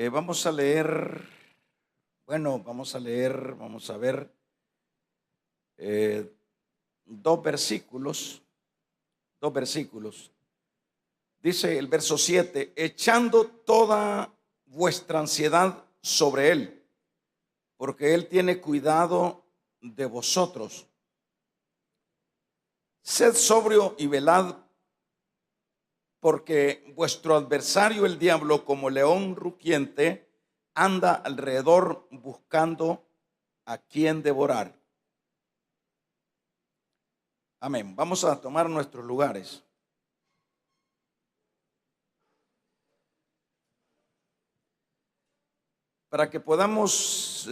Vamos a leer, vamos a ver eh, dos versículos, dos versículos. Dice el verso 7, echando toda vuestra ansiedad sobre Él, porque Él tiene cuidado de vosotros. Sed sobrio y velad, porque vuestro adversario el diablo, como león rugiente, anda alrededor buscando a quien devorar. Amén. Vamos a tomar nuestros lugares. Para que podamos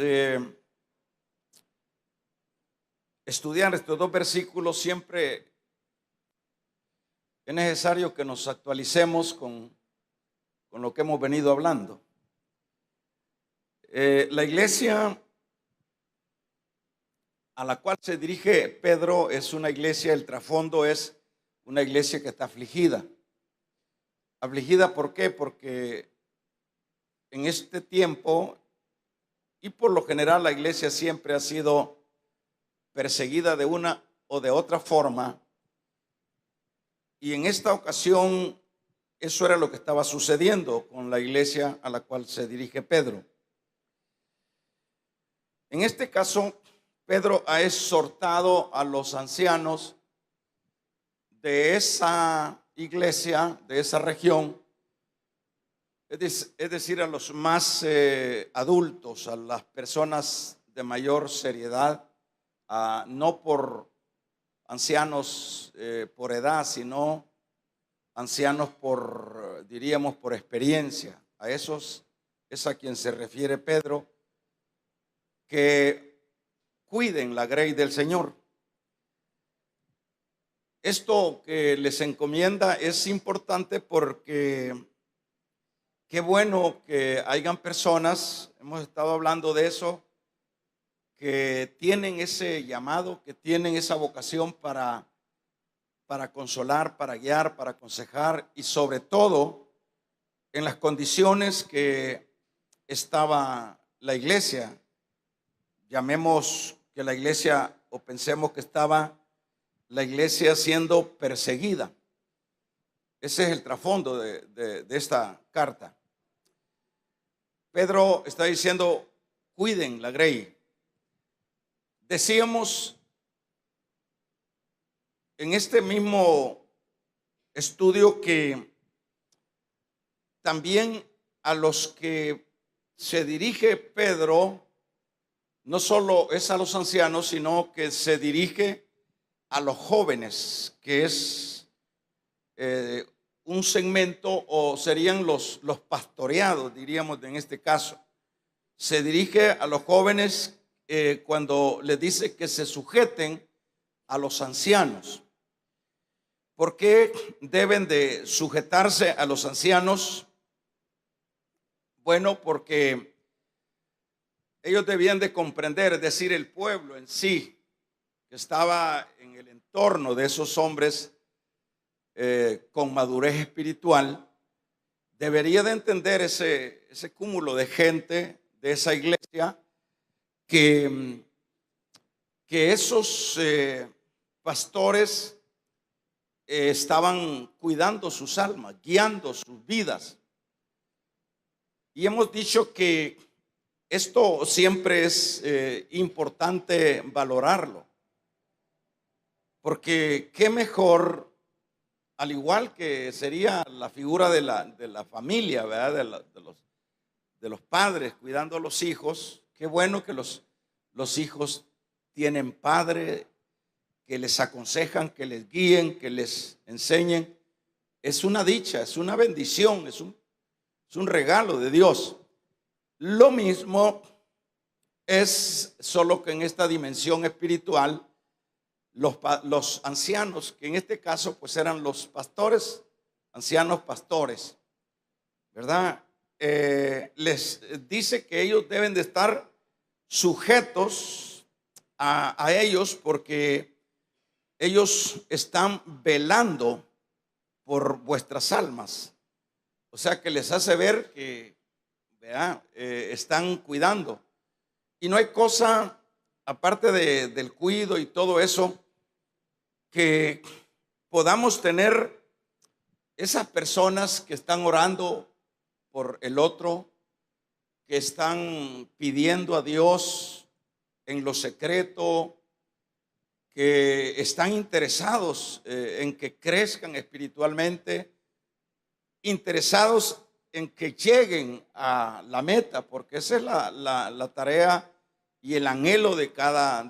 estudiar estos dos versículos, siempre es necesario que nos actualicemos con lo que hemos venido hablando. La iglesia a la cual se dirige Pedro es una iglesia, el trasfondo es una iglesia que está afligida. ¿Afligida por qué? Porque en este tiempo, y por lo general la iglesia siempre ha sido perseguida de una o de otra forma, y en esta ocasión eso era lo que estaba sucediendo con la iglesia a la cual se dirige Pedro. En este caso, Pedro ha exhortado a los ancianos de esa iglesia, de esa región, es decir, a los más adultos, a las personas de mayor seriedad, no por ancianos por edad, sino ancianos diríamos, por experiencia. A esos es a quien se refiere Pedro, que cuiden la grey del Señor. Esto que les encomienda es importante porque qué bueno que hayan personas, hemos estado hablando de eso, que tienen ese llamado, que tienen esa vocación para consolar, para guiar, para aconsejar, y sobre todo en las condiciones que estaba la iglesia. Llamemos que la iglesia, o pensemos que estaba la iglesia siendo perseguida. Ese es el trasfondo de esta carta. Pedro está diciendo, cuiden la grey. Decíamos en este mismo estudio que también a los que se dirige Pedro no solo es a los ancianos, sino que se dirige a los jóvenes, que es un segmento, o serían los pastoreados, diríamos en este caso. Se dirige a los jóvenes cuando les dice que se sujeten a los ancianos. ¿Por qué deben de sujetarse a los ancianos? Bueno, porque ellos debían de comprender, es decir, el pueblo en sí, que estaba en el entorno de esos hombres con madurez espiritual, debería de entender ese cúmulo de gente de esa iglesia, que esos pastores estaban cuidando sus almas, guiando sus vidas. Y hemos dicho que esto siempre es importante valorarlo, porque qué mejor, al igual que sería la figura de la familia, ¿verdad? De los padres cuidando a los hijos. Qué bueno que los hijos tienen padre, que les aconsejan, que les guíen, que les enseñen. Es una dicha, es una bendición, es un regalo de Dios. Lo mismo es, solo que en esta dimensión espiritual, los ancianos, que en este caso pues eran los pastores, ancianos pastores, ¿verdad? Les dice que ellos deben de estar sujetos a ellos, porque ellos están velando por vuestras almas. O sea que les hace ver que ¿verdad? Están cuidando. Y no hay cosa, aparte del cuido y todo eso, que podamos tener esas personas que están orando por el otro, que están pidiendo a Dios en lo secreto, que están interesados en que crezcan espiritualmente, interesados en que lleguen a la meta, porque esa es la tarea y el anhelo de cada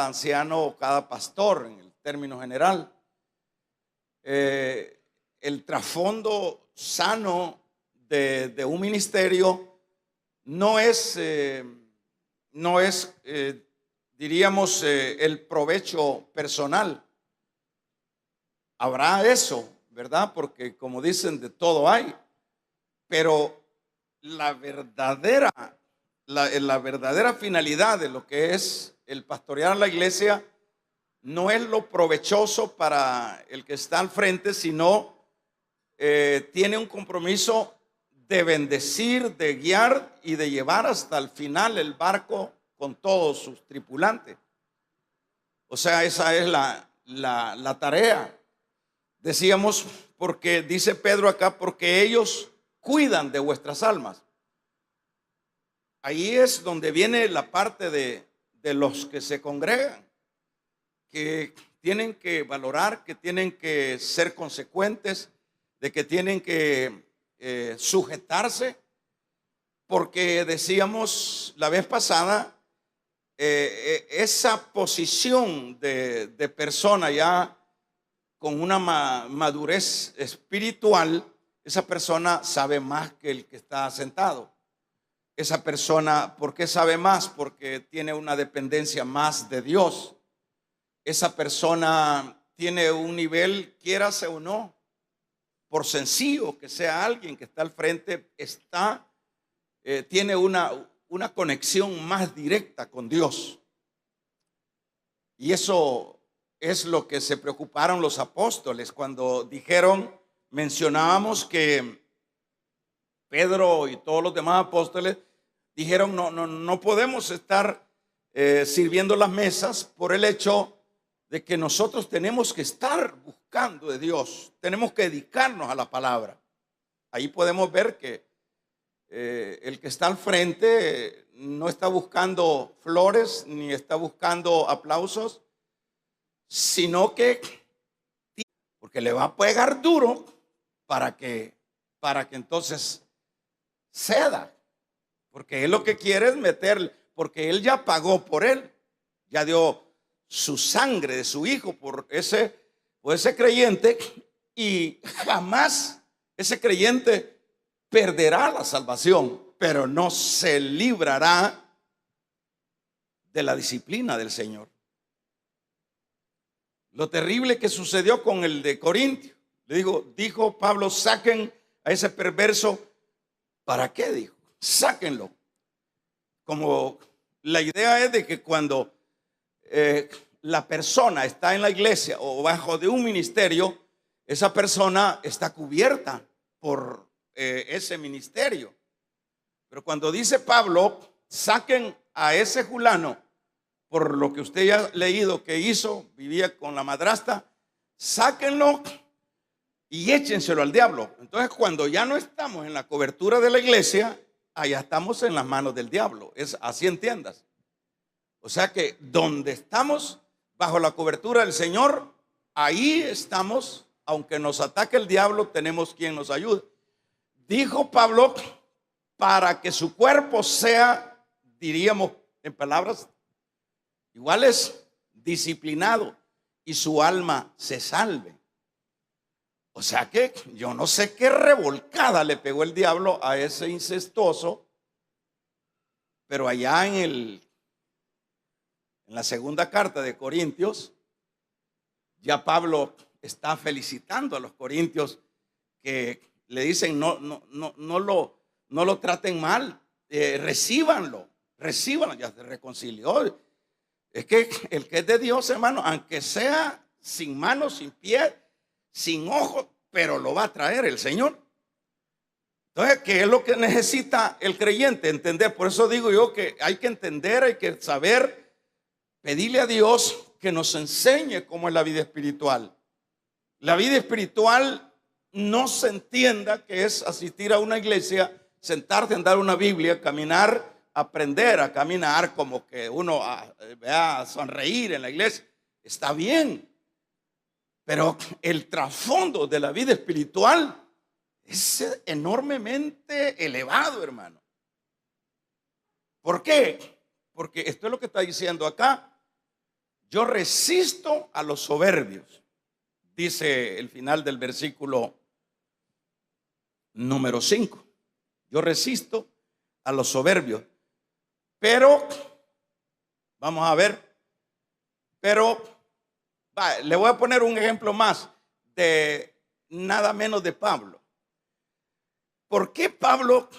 anciano o cada pastor en el término general. El trasfondo sano de un ministerio no es, diríamos, el provecho personal. Habrá eso, ¿verdad? Porque como dicen, de todo hay. Pero la verdadera finalidad de lo que es el pastorear la iglesia no es lo provechoso para el que está al frente, sino tiene un compromiso de bendecir, de guiar y de llevar hasta el final el barco con todos sus tripulantes. O sea, esa es la tarea. Decíamos, porque dice Pedro acá, porque ellos cuidan de vuestras almas. Ahí es donde viene la parte de los que se congregan, que tienen que valorar, que tienen que ser consecuentes, de que tienen que sujetarse, porque decíamos la vez pasada, esa posición de persona ya con una madurez espiritual, esa persona sabe más que el que está sentado. Esa persona, ¿por qué sabe más? Porque tiene una dependencia más de Dios. Esa persona tiene un nivel, quiérase o no, por sencillo que sea alguien que está al frente, tiene una conexión más directa con Dios. Y eso es lo que se preocuparon los apóstoles cuando mencionábamos que Pedro y todos los demás apóstoles dijeron, no podemos estar sirviendo las mesas por el hecho de que nosotros tenemos que estar buscando de Dios, tenemos que dedicarnos a la palabra. Ahí podemos ver que el que está al frente no está buscando flores ni está buscando aplausos, sino que porque le va a pegar duro para que entonces ceda, porque él lo que quiere es meter, porque él ya pagó por él, ya dio su sangre de su hijo por ese creyente, y jamás ese creyente perderá la salvación, pero no se librará de la disciplina del Señor. Lo terrible que sucedió con el de Corintio, dijo Pablo, saquen a ese perverso. ¿Para qué? Dijo, sáquenlo. Como la idea es de que cuando la persona está en la iglesia o bajo de un ministerio, esa persona está cubierta por ese ministerio. Pero cuando dice Pablo, saquen a ese fulano, por lo que usted ya ha leído que hizo, vivía con la madrastra, sáquenlo y échenselo al diablo. Entonces, cuando ya no estamos en la cobertura de la iglesia, allá estamos en las manos del diablo. Es así, entiendas. O sea que donde estamos bajo la cobertura del Señor, ahí estamos, aunque nos ataque el diablo, tenemos quien nos ayude. Dijo Pablo, para que su cuerpo sea, diríamos en palabras iguales, disciplinado y su alma se salve. O sea que yo no sé qué revolcada le pegó el diablo a ese incestuoso, pero allá en la segunda carta de Corintios, ya Pablo está felicitando a los corintios que le dicen no lo traten mal, recíbanlo, ya se reconcilió. Es que el que es de Dios, hermano, aunque sea sin manos, sin pies, sin ojos, pero lo va a traer el Señor. Entonces, ¿qué es lo que necesita el creyente? Entender. Por eso digo yo que hay que entender, hay que saber, pedirle a Dios que nos enseñe cómo es la vida espiritual. La vida espiritual no se entienda que es asistir a una iglesia, sentarte, andar una Biblia, caminar, aprender a caminar, como que uno vea sonreír en la iglesia. Está bien, pero el trasfondo de la vida espiritual es enormemente elevado, hermano. ¿Por qué? Porque esto es lo que está diciendo acá. Yo resisto a los soberbios, dice el final del versículo número 5. Yo resisto a los soberbios. Pero, vamos a ver, le voy a poner un ejemplo más de nada menos de Pablo. ¿Por qué Pablo,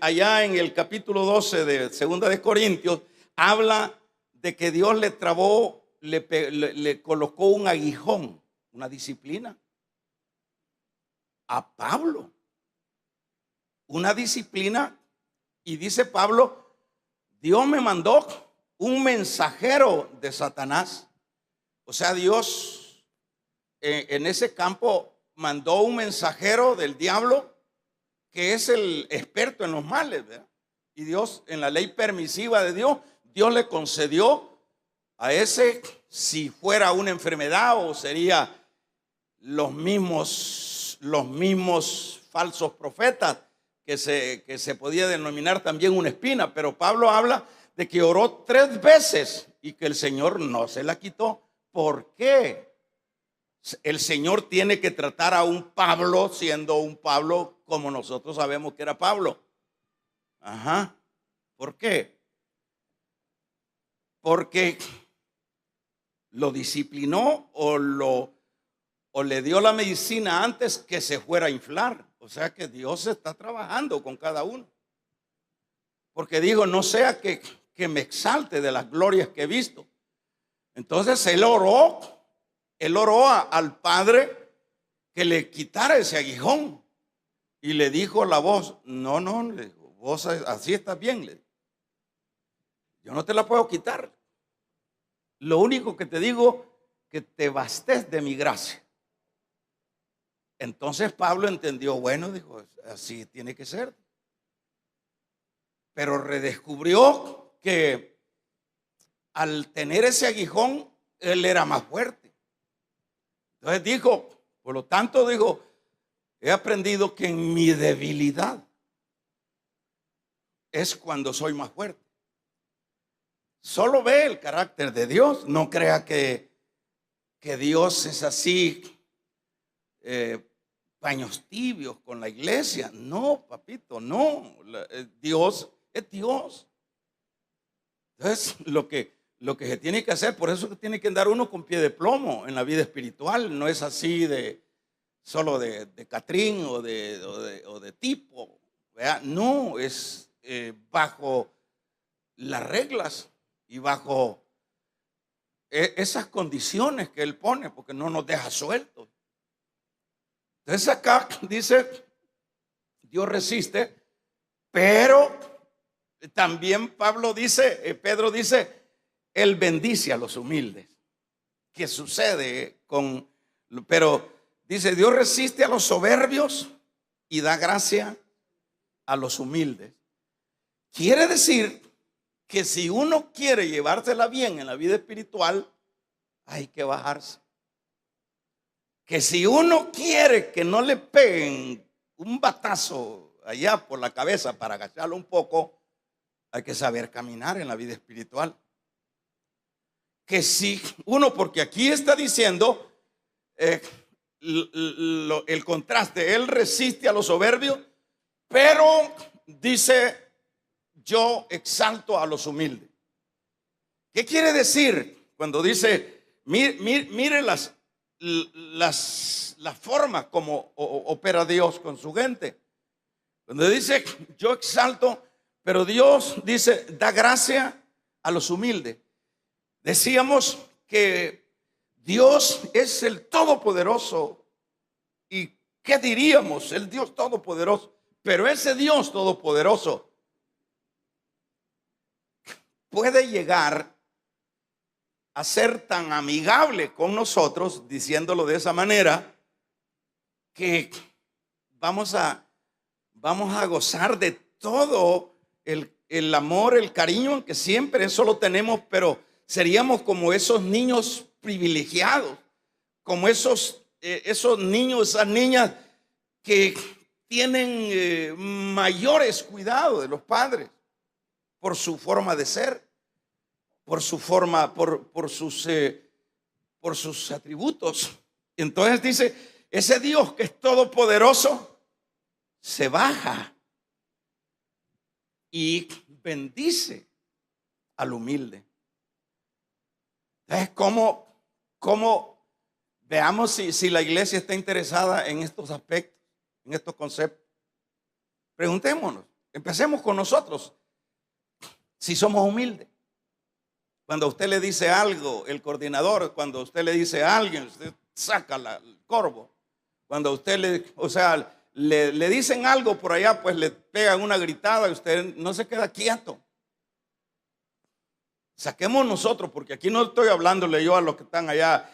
allá en el capítulo 12 de 2 de Corintios, habla de que Dios le trabó, le colocó un aguijón, una disciplina a Pablo? Una disciplina, y dice Pablo, Dios me mandó un mensajero de Satanás. O sea, Dios en ese campo mandó un mensajero del diablo, que es el experto en los males, ¿verdad? Y Dios, en la ley permisiva de Dios, Dios le concedió a ese, si fuera una enfermedad o sería los mismos falsos profetas, que se podía denominar también una espina. Pero Pablo habla de que oró 3 veces y que el Señor no se la quitó. ¿Por qué? El Señor tiene que tratar a un Pablo siendo un Pablo como nosotros sabemos que era Pablo. Ajá. ¿Por qué? Porque lo disciplinó o le dio la medicina antes que se fuera a inflar. O sea que Dios está trabajando con cada uno. Porque dijo, no sea que me exalte de las glorias que he visto. Entonces él oró al Padre que le quitara ese aguijón. Y le dijo la voz, no, le dijo, vos así estás bien. Le dijo, yo no te la puedo quitar. Lo único que te digo, que te bastes de mi gracia. Entonces Pablo entendió, bueno, dijo, así tiene que ser. Pero redescubrió que al tener ese aguijón, él era más fuerte. Entonces dijo, por lo tanto dijo, he aprendido que en mi debilidad es cuando soy más fuerte. Solo ve el carácter de Dios. No crea que Dios es así, paños tibios con la iglesia. No, papito, no. Dios es Dios. Entonces, lo que se tiene que hacer, por eso que tiene que andar uno con pie de plomo en la vida espiritual. No es así solo de Catrín o de tipo, ¿verdad? No, es bajo las reglas y bajo esas condiciones que Él pone, porque no nos deja sueltos. Entonces acá dice, Dios resiste, pero también Pedro dice, Él bendice a los humildes. ¿Qué sucede pero dice, Dios resiste a los soberbios y da gracia a los humildes? Quiere decir que si uno quiere llevársela bien en la vida espiritual, hay que bajarse. Que si uno quiere que no le peguen un batazo allá por la cabeza para agacharlo un poco, hay que saber caminar en la vida espiritual. Que si uno, porque aquí está diciendo el contraste, Él resiste a los soberbios, pero dice, yo exalto a los humildes. ¿Qué quiere decir cuando dice, mire las formas como opera Dios con su gente? Cuando dice, yo exalto, pero Dios dice, da gracia a los humildes. Decíamos que Dios es el Todopoderoso. ¿Y qué diríamos? El Dios Todopoderoso. Pero ese Dios todopoderoso puede llegar a ser tan amigable con nosotros, diciéndolo de esa manera, que vamos a gozar de todo el amor, el cariño que siempre eso lo tenemos, pero seríamos como esos niños privilegiados, como esos niños, esas niñas que tienen mayores cuidados de los padres por su forma de ser, por su forma, por sus atributos. Entonces dice, ese Dios que es todopoderoso se baja y bendice al humilde. Entonces, ¿cómo veamos si la iglesia está interesada en estos aspectos, en estos conceptos? Preguntémonos, empecemos con nosotros, si somos humildes. Cuando usted le dice algo, el coordinador, cuando usted le dice a alguien, usted saca el corvo. Cuando usted le dicen algo por allá, pues le pegan una gritada y usted no se queda quieto. Saquemos nosotros, porque aquí no estoy hablándole yo a los que están allá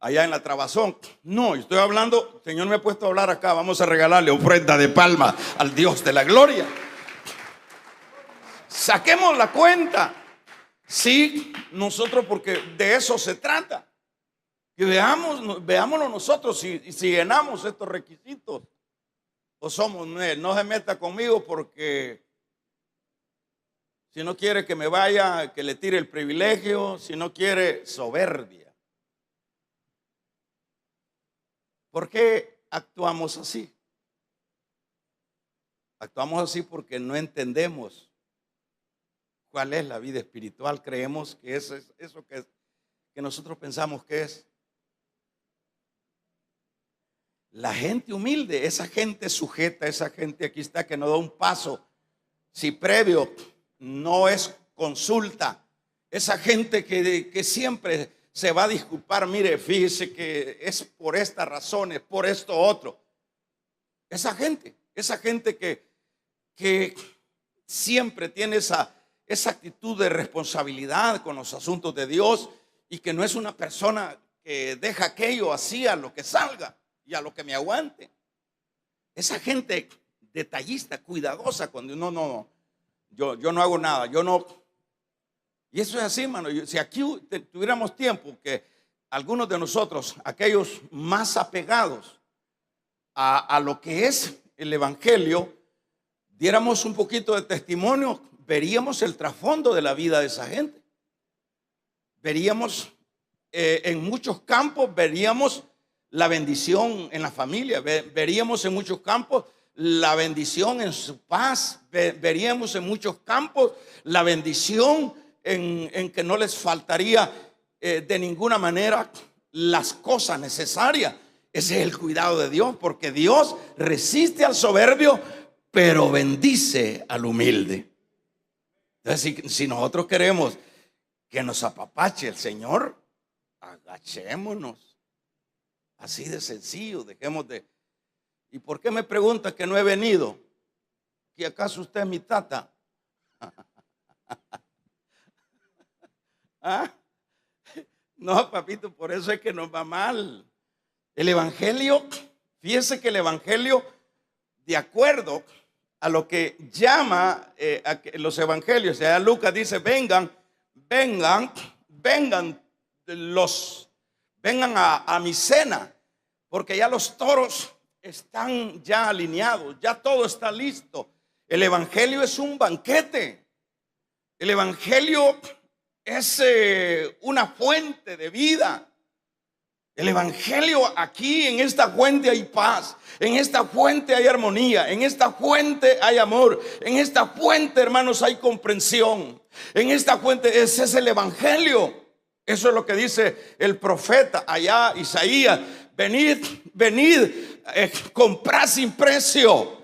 en la trabazón. No, estoy hablando, el Señor me ha puesto a hablar acá. Vamos a regalarle ofrenda de palma al Dios de la gloria. Saquemos la cuenta. Sí, nosotros, porque de eso se trata. Que veámoslo nosotros si llenamos estos requisitos. O somos, no se meta conmigo porque si no quiere que me vaya, que le tire el privilegio, si no quiere, soberbia. ¿Por qué actuamos así? Actuamos así porque no entendemos cuál es la vida espiritual. Creemos que eso es eso que nosotros pensamos que es. La gente humilde, esa gente sujeta, esa gente aquí está que no da un paso si previo no es consulta. Esa gente que siempre se va a disculpar. Mire, fíjese que es por estas razones, por esto otro. Esa gente que siempre tiene esa actitud de responsabilidad con los asuntos de Dios y que no es una persona que deja aquello así a lo que salga y a lo que me aguante. Esa gente detallista, cuidadosa, cuando yo no hago nada, yo no. Y eso es así, hermano. Si aquí tuviéramos tiempo, que algunos de nosotros, aquellos más apegados a lo que es el evangelio, diéramos un poquito de testimonio, veríamos el trasfondo de la vida de esa gente. Veríamos en muchos campos, veríamos la bendición en la familia, veríamos en muchos campos la bendición en su paz, veríamos en muchos campos la bendición en que no les faltaría de ninguna manera las cosas necesarias. Ese es el cuidado de Dios, porque Dios resiste al soberbio, pero bendice al humilde. Entonces, si nosotros queremos que nos apapache el Señor, agachémonos. Así de sencillo, dejemos de. ¿Y por qué me pregunta que no he venido? ¿Que acaso usted es mi tata? ¿Ah? No, papito, por eso es que nos va mal. El evangelio, fíjese que el evangelio, de acuerdo a lo que llama los evangelios, ya Lucas dice, vengan a mi cena, porque ya los toros están ya alineados, ya todo está listo. El evangelio es un banquete. El evangelio es una fuente de vida. El evangelio, aquí en esta fuente hay paz, en esta fuente hay armonía, en esta fuente hay amor, en esta fuente, hermanos, hay comprensión. En esta fuente, ese es el evangelio. Eso es lo que dice el profeta allá, Isaías. Venid, comprad sin precio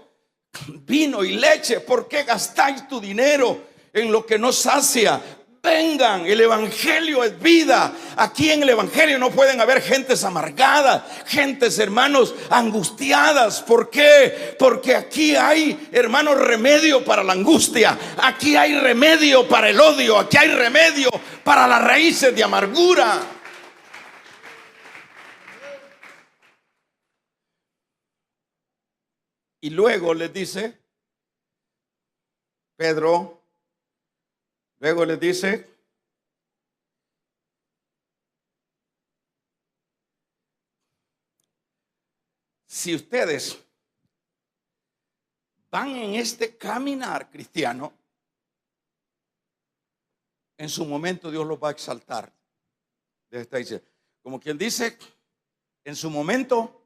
vino y leche. ¿Por qué gastáis tu dinero en lo que no sacia? mantengan. El evangelio es vida. Aquí en el evangelio no pueden haber gentes amargadas, gentes, hermanos, angustiadas. ¿Por qué? Porque aquí hay, hermanos, remedio para la angustia. Aquí hay remedio para el odio. Aquí hay remedio para las raíces de amargura. Y luego les dice Pedro, luego les dice: si ustedes van en este caminar cristiano, en su momento Dios los va a exaltar. Dice, como quien dice, en su momento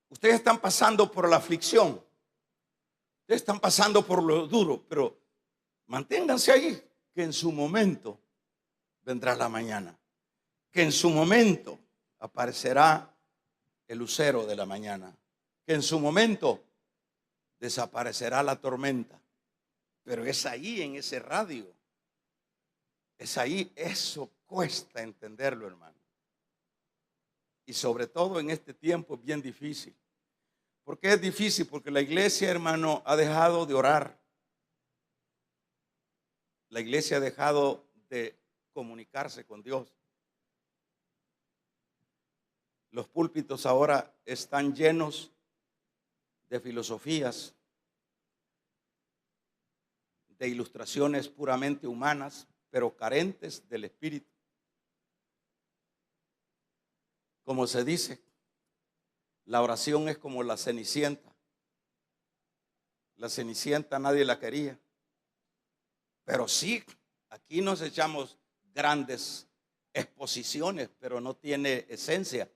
ustedes están pasando por la aflicción, ustedes están pasando por lo duro, pero manténganse ahí, que en su momento vendrá la mañana, que en su momento aparecerá el lucero de la mañana, que en su momento desaparecerá la tormenta. Pero es ahí, en ese radio, es ahí. Eso cuesta entenderlo, hermano, y sobre todo en este tiempo es bien difícil. ¿Por qué es difícil? Porque la iglesia, hermano, ha dejado de orar. La iglesia ha dejado de comunicarse con Dios. Los púlpitos ahora están llenos de filosofías, de ilustraciones puramente humanas, pero carentes del Espíritu. Como se dice, la oración es como la Cenicienta. La Cenicienta nadie la quería. Pero sí, aquí nos echamos grandes exposiciones, pero no tiene esencia.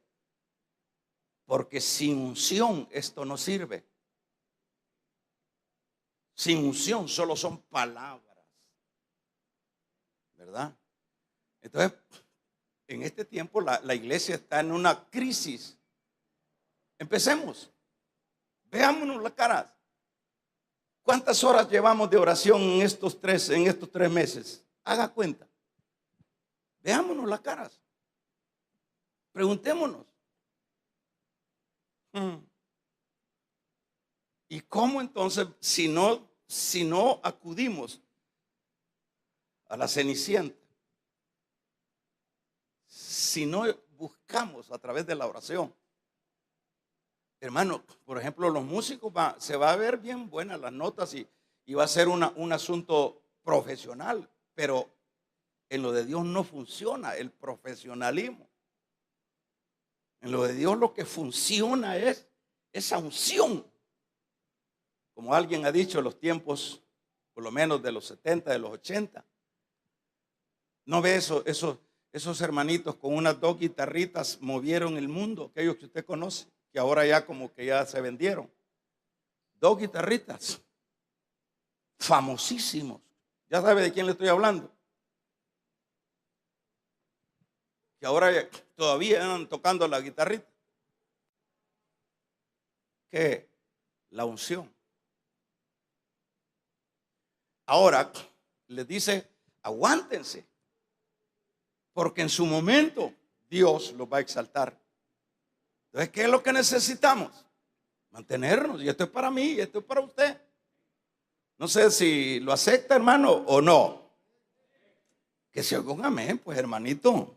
Porque sin unción esto no sirve. Sin unción solo son palabras, ¿verdad? Entonces, en este tiempo la iglesia está en una crisis. Empecemos. Veámonos las caras. ¿Cuántas horas llevamos de oración en estos tres meses? Haga cuenta. Veámonos las caras. Preguntémonos. ¿Y cómo entonces, si no acudimos a la Cenicienta, si no buscamos a través de la oración? Hermano, por ejemplo, los músicos se va a ver bien buenas las notas y va a ser un asunto profesional, pero en lo de Dios no funciona el profesionalismo. En lo de Dios lo que funciona es esa unción. Como alguien ha dicho, en los tiempos, por lo menos de los 70, de los 80, ¿no ve esos hermanitos con unas 2 guitarritas movieron el mundo? Aquellos que usted conoce, que ahora ya como que ya se vendieron. 2 guitarritas, famosísimos. Ya sabe de quién le estoy hablando. Que ahora todavía andan tocando la guitarrita. ¿Qué? La unción. Ahora les dice, aguántense, porque en su momento Dios los va a exaltar. Entonces, ¿qué es lo que necesitamos? Mantenernos. Y esto es para mí, y esto es para usted. No sé si lo acepta, hermano, o no. Que se oiga un amén, pues, hermanito.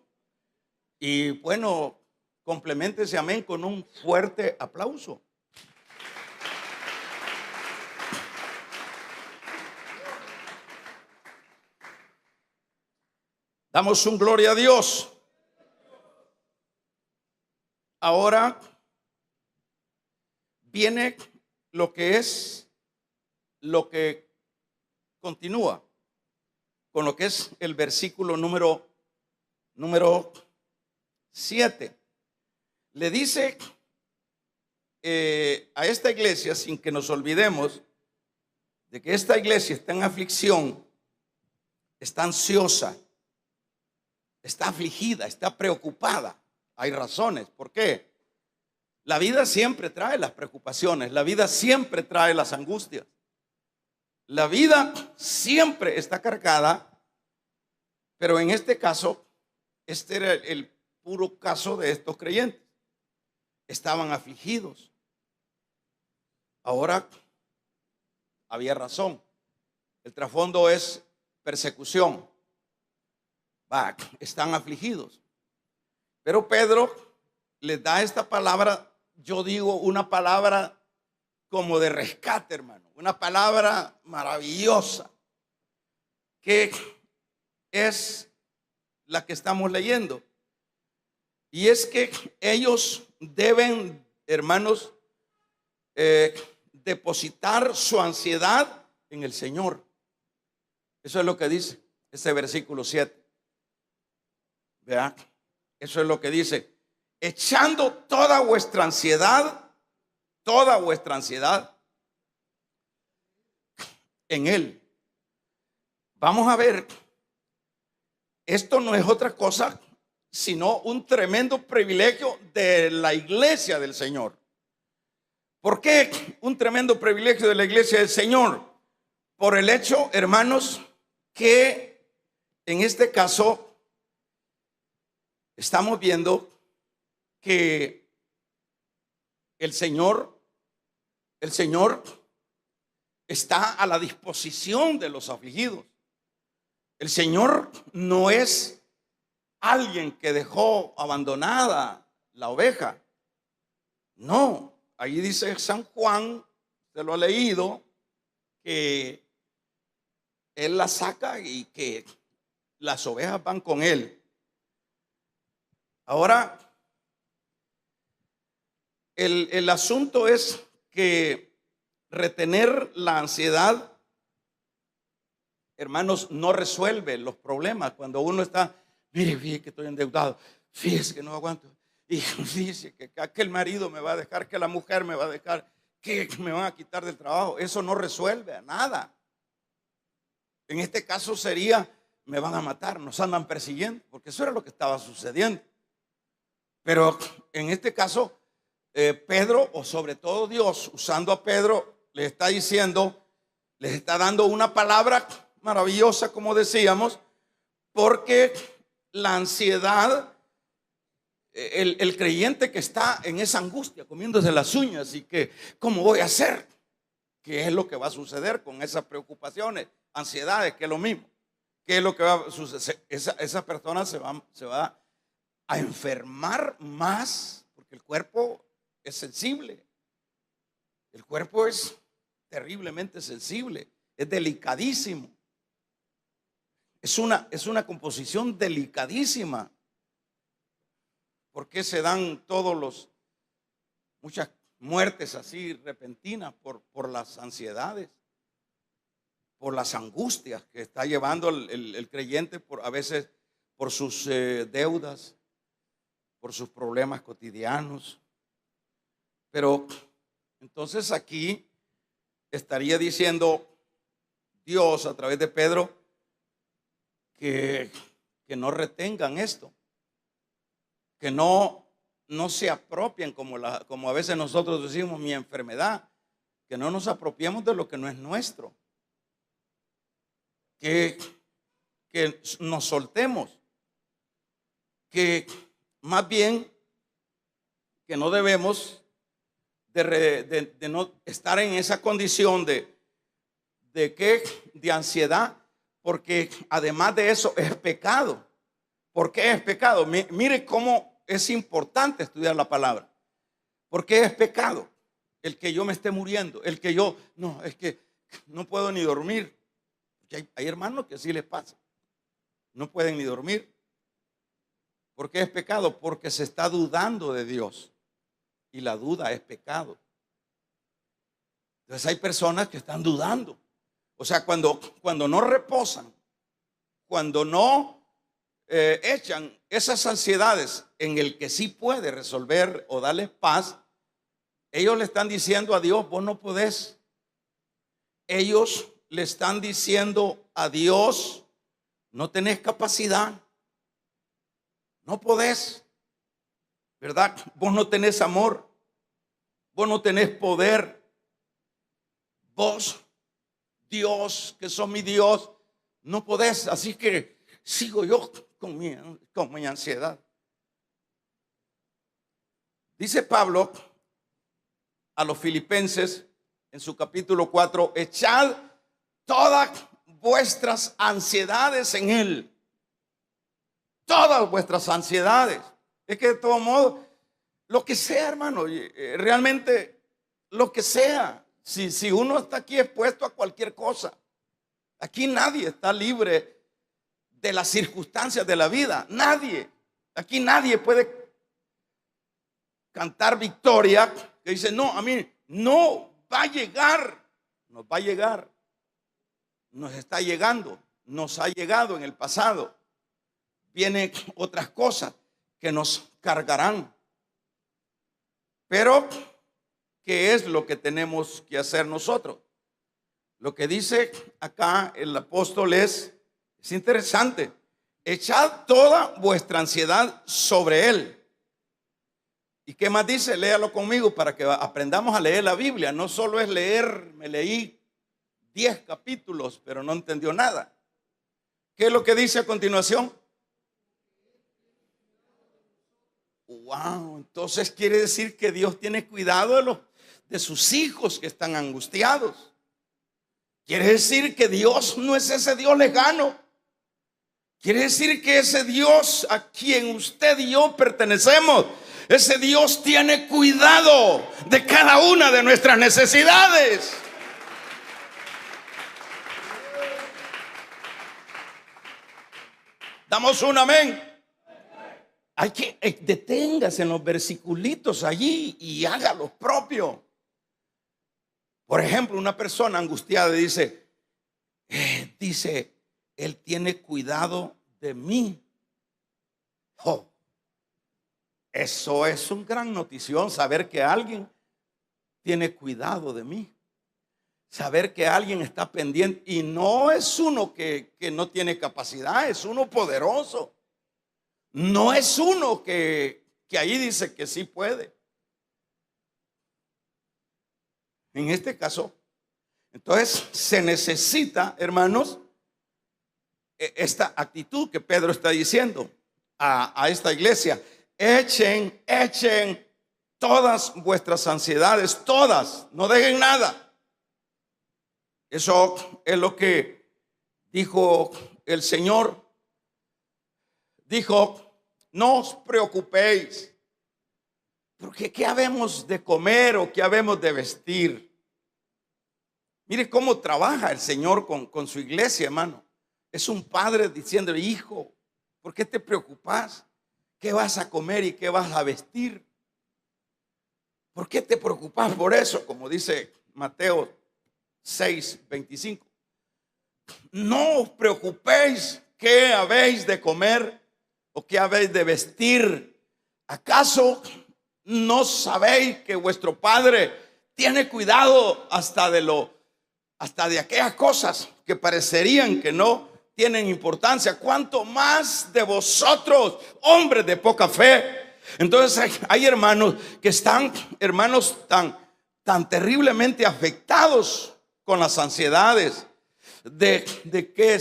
Y bueno, complemente ese amén con un fuerte aplauso. Damos un gloria a Dios. Ahora viene lo que continúa con lo que es el versículo número 7. Le dice a esta iglesia, sin que nos olvidemos de que esta iglesia está en aflicción, está ansiosa, está afligida, está preocupada. Hay razones. ¿Por qué? La vida siempre trae las preocupaciones, la vida siempre trae las angustias. La vida siempre está cargada Pero en este caso, este era el puro caso de estos creyentes. Estaban afligidos. Ahora había razón. El trasfondo es persecución. Están afligidos. Pero Pedro les da esta palabra, yo digo una palabra como de rescate, hermano. Una palabra maravillosa, que es la que estamos leyendo. Y es que ellos deben, hermanos, depositar su ansiedad en el Señor. Eso es lo que dice ese versículo 7. ¿Verdad? Eso es lo que dice. Echando toda vuestra ansiedad en Él. Vamos a ver, esto no es otra cosa sino un tremendo privilegio de la iglesia del Señor. ¿Por qué un tremendo privilegio de la iglesia del Señor? Por el hecho, hermanos, que en este caso estamos viendo que el Señor está a la disposición de los afligidos. El Señor no es alguien que dejó abandonada la oveja. No, ahí dice San Juan, se lo ha leído, que Él la saca y que las ovejas van con Él. Ahora, el asunto es que retener la ansiedad, hermanos, no resuelve los problemas. Cuando uno está, mire, fíjese que estoy endeudado, fíjese que no aguanto, y fíjese que aquel marido me va a dejar, que la mujer me va a dejar, que me van a quitar del trabajo. Eso no resuelve a nada. En este caso sería, me van a matar, nos andan persiguiendo, porque eso era lo que estaba sucediendo. Pero en este caso, Pedro, o sobre todo Dios, usando a Pedro, le está diciendo, les está dando una palabra maravillosa, como decíamos, porque la ansiedad, el creyente que está en esa angustia, comiéndose las uñas, y que, ¿cómo voy a hacer? ¿Qué es lo que va a suceder con esas preocupaciones, ansiedades, que es lo mismo? ¿Qué es lo que va a suceder? Esa persona se va a enfermar más, porque el cuerpo es sensible. El cuerpo es terriblemente sensible, es delicadísimo. Es una composición delicadísima. ¿Por qué se dan muchas muertes así repentinas? Por las ansiedades, por las angustias que está llevando el creyente, a veces por sus deudas, por sus problemas cotidianos. Pero entonces aquí estaría diciendo Dios a través de Pedro que no retengan esto, que no se apropien como a veces nosotros decimos, mi enfermedad, que no nos apropiemos de lo que no es nuestro, que nos soltemos, que más bien que no debemos de no estar en esa condición de ansiedad, porque además de eso es pecado. ¿Por qué es pecado? Mire cómo es importante estudiar la palabra. ¿Por qué es pecado? El que yo me esté muriendo, es que no puedo ni dormir. Porque hay hermanos que así les pasa, no pueden ni dormir. ¿Por qué es pecado? Porque se está dudando de Dios, y la duda es pecado. Entonces hay personas que están dudando. O sea, cuando no reposan, cuando no echan esas ansiedades en el que sí puede resolver o darles paz, ellos le están diciendo a Dios, vos no podés. Ellos le están diciendo a Dios, no tenés capacidad, no podés, ¿verdad? Vos no tenés amor, vos no tenés poder. Vos, Dios, que sos mi Dios, no podés. Así que sigo yo con mi ansiedad. Dice Pablo a los filipenses en su capítulo 4, echad todas vuestras ansiedades en Él. Todas vuestras ansiedades. Es que de todo modo, lo que sea, hermano, realmente lo que sea. Si uno está aquí expuesto a cualquier cosa, aquí nadie está libre de las circunstancias de la vida. Nadie. Aquí nadie puede cantar victoria que dice, no, a mí no va a llegar. Nos va a llegar. Nos está llegando. Nos ha llegado en el pasado. Vienen otras cosas que nos cargarán. Pero, ¿qué es lo que tenemos que hacer nosotros? Lo que dice acá el apóstol es interesante. Echad toda vuestra ansiedad sobre Él. ¿Y qué más dice? Léalo conmigo para que aprendamos a leer la Biblia. No solo es leer, me leí 10 capítulos, pero no entendió nada. ¿Qué es lo que dice a continuación? Wow, entonces quiere decir que Dios tiene cuidado de sus hijos que están angustiados. Quiere decir que Dios no es ese Dios lejano. Quiere decir que ese Dios a quien usted y yo pertenecemos, ese Dios tiene cuidado de cada una de nuestras necesidades. Damos un amén. Hay que deténgase en los versiculitos allí y haga lo propio. Por ejemplo, una persona angustiada dice, Él tiene cuidado de mí. Oh, eso es un gran notición, saber que alguien tiene cuidado de mí. Saber que alguien está pendiente y no es uno que no tiene capacidad, es uno poderoso. No es uno que ahí dice que sí puede. En este caso, entonces se necesita, hermanos, esta actitud que Pedro está diciendo a esta iglesia. Echen todas vuestras ansiedades, todas, no dejen nada. Eso es lo que dijo el Señor. Dijo, no os preocupéis, porque ¿qué habemos de comer o qué habemos de vestir? Mire cómo trabaja el Señor con su iglesia, hermano. Es un padre diciéndole, hijo, ¿por qué te preocupas? ¿Qué vas a comer y qué vas a vestir? ¿Por qué te preocupas por eso? Como dice Mateo 6:25. No os preocupéis qué habéis de comer o qué habéis de vestir. ¿Acaso no sabéis que vuestro Padre tiene cuidado hasta de aquellas cosas que parecerían que no tienen importancia? ¿Cuánto más de vosotros, hombres de poca fe? Entonces hay hermanos que están, hermanos, tan terriblemente afectados con las ansiedades de que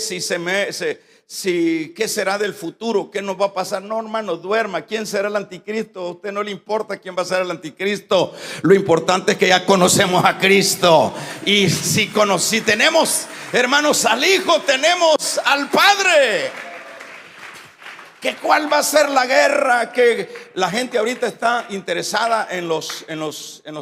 qué será del futuro, qué nos va a pasar. No, hermano, duerma. ¿Quién será el anticristo? A usted no le importa quién va a ser el anticristo. Lo importante es que ya conocemos a Cristo. Y si tenemos, hermanos, al Hijo, tenemos al Padre. ¿Cuál va a ser la guerra? Que la gente ahorita está interesada en los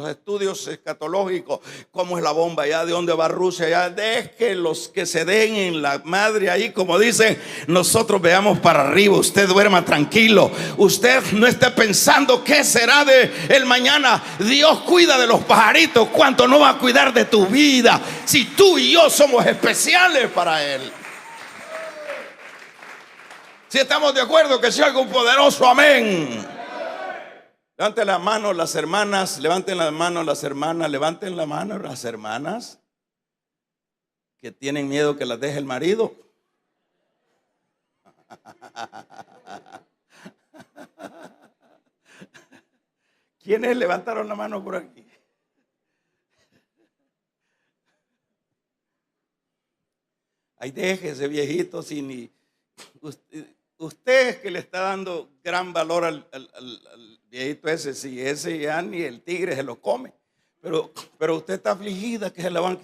estudios escatológicos. ¿Cómo es la bomba allá? ¿De dónde va Rusia allá? Deje los que se den en la madre ahí, como dicen. Nosotros veamos para arriba. Usted duerma tranquilo. Usted no esté pensando qué será de el mañana. Dios cuida de los pajaritos. ¿Cuánto no va a cuidar de tu vida? Si tú y yo somos especiales para Él. Si estamos de acuerdo, que sea algo poderoso, amén. Levanten las manos las hermanas, levanten las manos las hermanas, levanten la mano las hermanas que tienen miedo que las deje el marido. ¿Quiénes levantaron la mano por aquí? Ay, déjese, viejito, si usted es que le está dando gran valor al viejito ese. Si ese ya ni el tigre se lo come. Pero usted está afligida que se la van.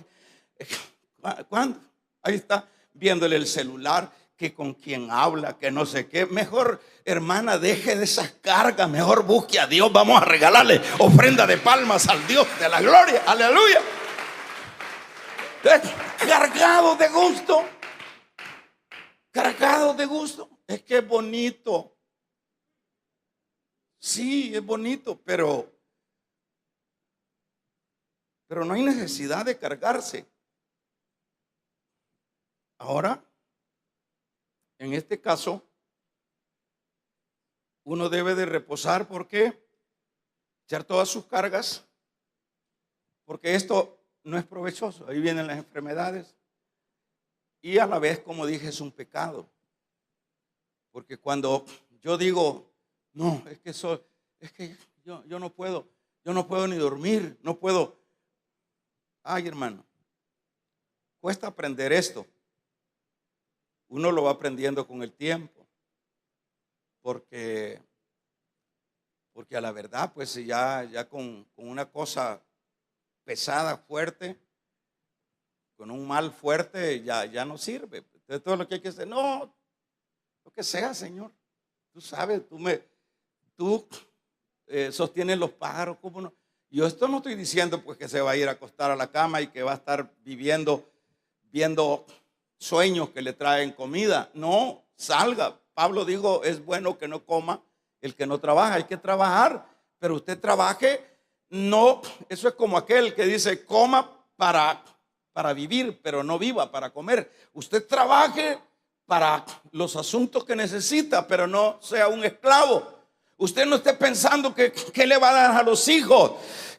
¿Cuándo? Ahí está viéndole el celular, que con quien habla, que no sé qué. Mejor, hermana, deje de esas cargas. Mejor busque a Dios. Vamos a regalarle ofrenda de palmas al Dios de la gloria. Aleluya. Cargado de gusto. Cargado de gusto. Es que es bonito. Sí, es bonito, pero no hay necesidad de cargarse. Ahora, en este caso, uno debe de reposar. ¿Por qué? Echar todas sus cargas, porque esto no es provechoso. Ahí vienen las enfermedades. Y a la vez, como dije, es un pecado. Porque cuando yo digo, no, es que yo no puedo ni dormir, no puedo. Ay, hermano, cuesta aprender esto. Uno lo va aprendiendo con el tiempo. Porque a la verdad, pues ya con una cosa pesada, fuerte, con un mal fuerte, ya no sirve. Entonces, todo lo que hay que hacer, no, lo que sea, Señor. Tú sabes, tú sostienes los pájaros, ¿cómo no? Yo esto no estoy diciendo pues que se va a ir a acostar a la cama y que va a estar viendo sueños que le traen comida. No, salga. Pablo dijo, es bueno que no coma el que no trabaja. Hay que trabajar, pero usted trabaje. No, eso es como aquel que dice, coma para vivir, pero no viva para comer. Usted trabaje para los asuntos que necesita, pero no sea un esclavo. Usted no esté pensando que le va a dar a los hijos,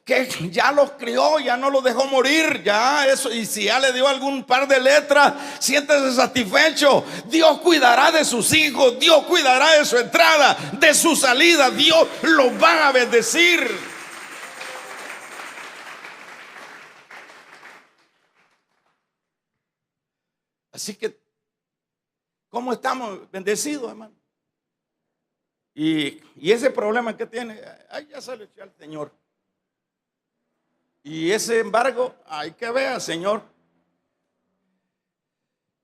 que ya los crió, ya no los dejó morir, ya eso, y si ya le dio algún par de letras, siéntese satisfecho. Dios cuidará de sus hijos, Dios cuidará de su entrada, de su salida. Dios los va a bendecir. Así que, ¿cómo estamos bendecidos, hermano? Y ese problema que tiene, ay, ya se lo eché al Señor. Y ese embargo, hay que ver, Señor.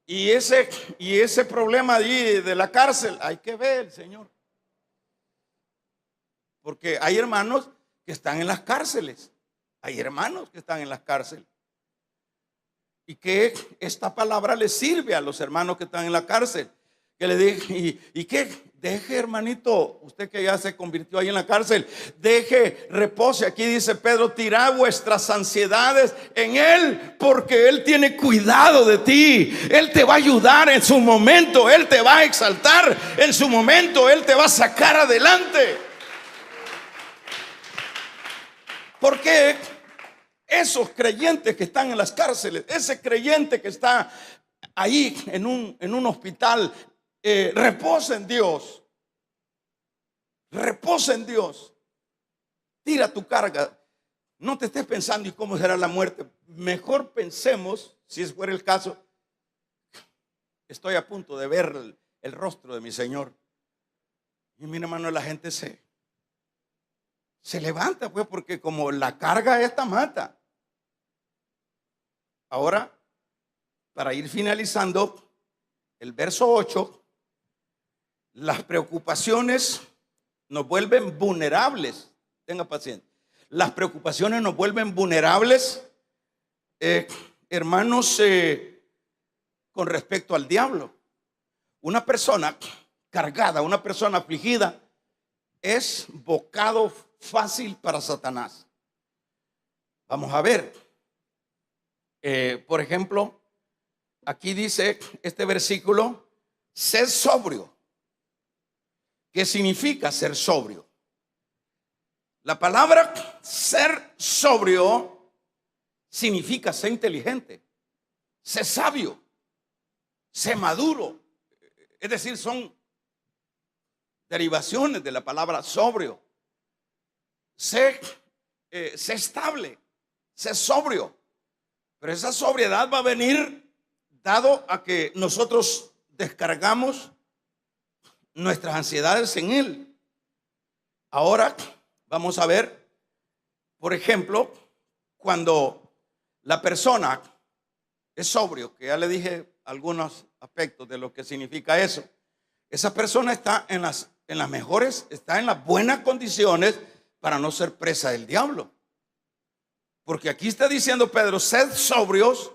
Y ese problema allí de la cárcel, hay que ver, Señor. Porque hay hermanos que están en las cárceles. Hay hermanos que están en las cárceles. Y que esta palabra le sirve a los hermanos que están en la cárcel. Que le dije, y que deje, hermanito, usted que ya se convirtió ahí en la cárcel, deje, repose. Aquí dice Pedro, tirad vuestras ansiedades en Él, porque Él tiene cuidado de ti. Él te va a ayudar en su momento, Él te va a exaltar en su momento, Él te va a sacar adelante. Porque esos creyentes que están en las cárceles, ese creyente que está ahí en un hospital, reposa en Dios. Reposa en Dios. Tira tu carga. No te estés pensando y cómo será la muerte. Mejor pensemos, si fuera el caso, estoy a punto de ver el rostro de mi Señor. Y mi hermano, la gente se levanta, pues, porque como la carga esta mata. Ahora, para ir finalizando, el verso 8, las preocupaciones nos vuelven vulnerables. Tenga paciencia. Las preocupaciones nos vuelven vulnerables, hermanos, con respecto al diablo. Una persona cargada, una persona afligida, es bocado fácil para Satanás. Vamos a ver. Por ejemplo, aquí dice este versículo, sed sobrio. ¿Qué significa ser sobrio? La palabra ser sobrio significa ser inteligente, ser sabio, ser maduro. Es decir, son derivaciones de la palabra sobrio. Ser estable, ser sobrio. Pero esa sobriedad va a venir dado a que nosotros descargamos nuestras ansiedades en Él. Ahora vamos a ver, por ejemplo, cuando la persona es sobrio, que ya le dije algunos aspectos de lo que significa eso. Esa persona está en las mejores, está en las buenas condiciones para no ser presa del diablo. Porque aquí está diciendo Pedro, sed sobrios,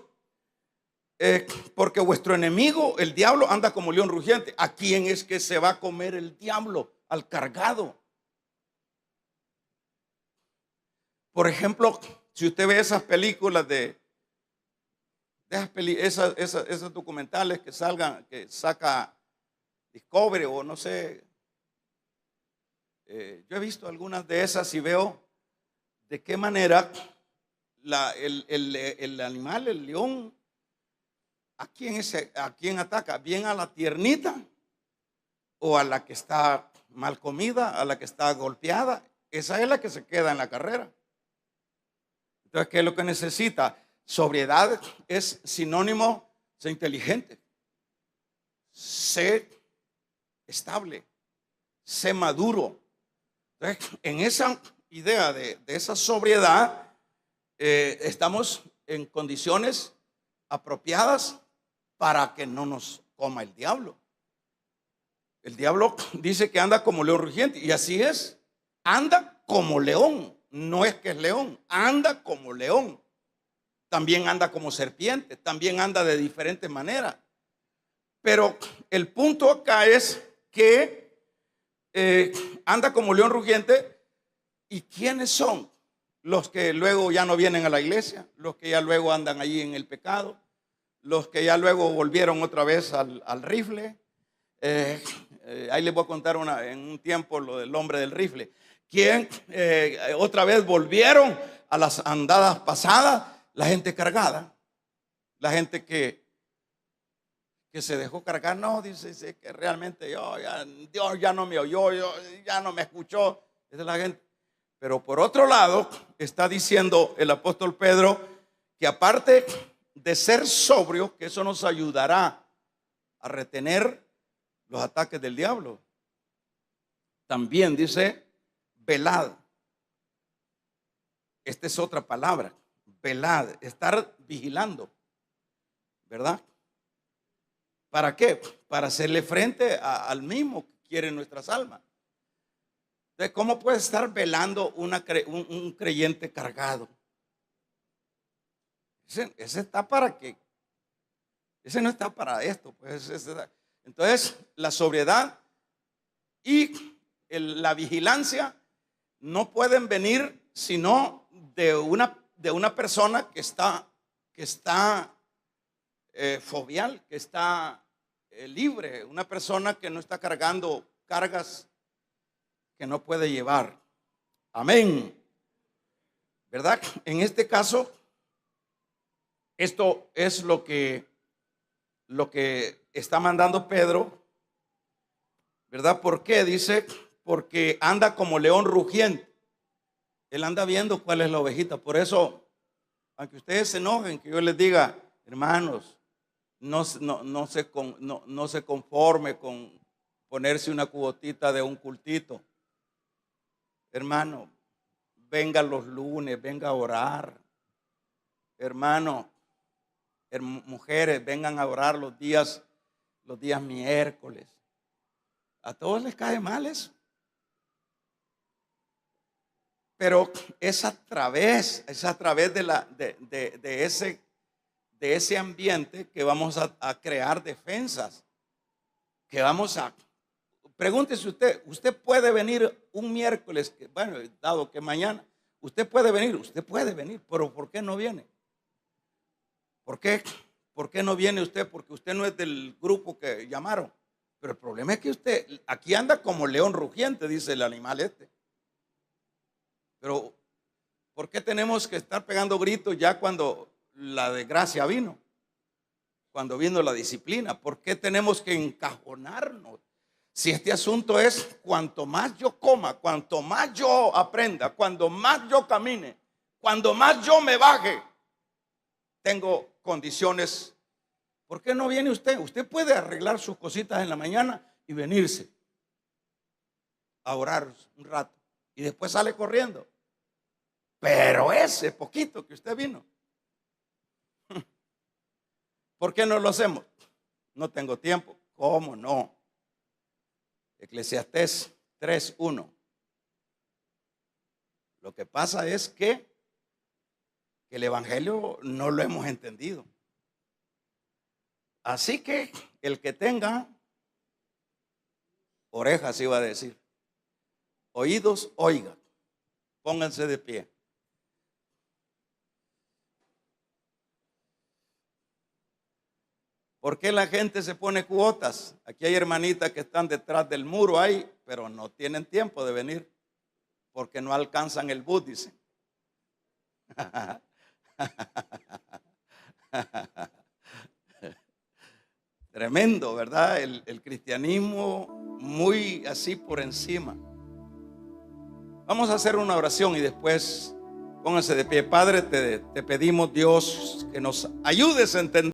porque vuestro enemigo, el diablo, anda como león rugiente. ¿A quién es que se va a comer el diablo? Al cargado. Por ejemplo, si usted ve esas películas esas documentales que saca Discovery o no sé, yo he visto algunas de esas y veo de qué manera el animal, el león, ¿a quién ataca? ¿Bien a la tiernita o a la que está mal comida, a la que está golpeada? Esa es la que se queda en la carrera. Entonces, ¿qué es lo que necesita? Sobriedad es sinónimo de inteligente, sé estable, sé maduro. Entonces, en esa idea de esa sobriedad, estamos en condiciones apropiadas para que no nos coma el diablo. El diablo dice que anda como león rugiente, y así es, anda como león. No es que es león, anda como león. También anda como serpiente, también anda de diferentes maneras. Pero el punto acá es que anda como león rugiente. ¿Y quiénes son? Los que luego ya no vienen a la iglesia, los que ya luego andan allí en el pecado, los que ya luego volvieron otra vez al rifle. Ahí les voy a contar en un tiempo lo del hombre del rifle. ¿Quién otra vez volvieron a las andadas pasadas? La gente cargada, la gente que se dejó cargar. No, dice que realmente Dios ya no me oyó, ya no me escuchó. Esa es la gente. Pero por otro lado, está diciendo el apóstol Pedro que aparte de ser sobrio, que eso nos ayudará a retener los ataques del diablo, también dice velad. Esta es otra palabra, velad, estar vigilando, ¿verdad? ¿Para qué? Para hacerle frente al mismo que quiere nuestras almas. Entonces, ¿cómo puede estar velando un creyente cargado? Ese está para qué. Ese no está para esto. Pues, entonces, la sobriedad y la vigilancia no pueden venir sino de una persona que está fobial, que está libre, una persona que no está cargando cargas que no puede llevar. Amén. ¿Verdad? En este caso, esto es lo que está mandando Pedro, ¿verdad? ¿Por qué? Dice, porque anda como león rugiente. Él anda viendo cuál es la ovejita. Por eso, aunque ustedes se enojen, que yo les diga, hermanos, no se conforme con ponerse una cubotita de un cultito. Hermano, venga los lunes, venga a orar. Hermano, mujeres, vengan a orar los días miércoles. A todos les cae mal eso. Pero es a través de ese ambiente que vamos a crear defensas. Que vamos a... Pregúntese usted puede venir un miércoles, bueno, dado que mañana, usted puede venir, pero ¿por qué no viene? ¿Por qué? ¿Por qué no viene usted? Porque usted no es del grupo que llamaron. Pero el problema es que usted aquí anda como león rugiente, dice el animal este. Pero ¿por qué tenemos que estar pegando gritos ya cuando la desgracia vino? Cuando vino la disciplina. ¿Por qué tenemos que encajonarnos? Si este asunto es cuanto más yo coma, cuanto más yo aprenda, cuanto más yo camine, cuanto más yo me baje, tengo condiciones. ¿Por qué no viene usted? Usted puede arreglar sus cositas en la mañana y venirse. a orar un rato y después sale corriendo. Pero ese poquito que usted vino, ¿por qué no lo hacemos? No tengo tiempo. ¿Cómo no? Eclesiastés 3:1. Lo que pasa es que el evangelio no lo hemos entendido. Así que el que tenga orejas, iba a decir, oídos, oiga. Pónganse de pie. ¿Por qué la gente se pone cuotas? Aquí hay hermanitas que están detrás del muro ahí, pero no tienen tiempo de venir porque no alcanzan el bus, dicen. Tremendo, ¿verdad? El cristianismo muy así por encima. Vamos a hacer una oración y después pónganse de pie. Padre, te pedimos, Dios, que nos ayudes a entender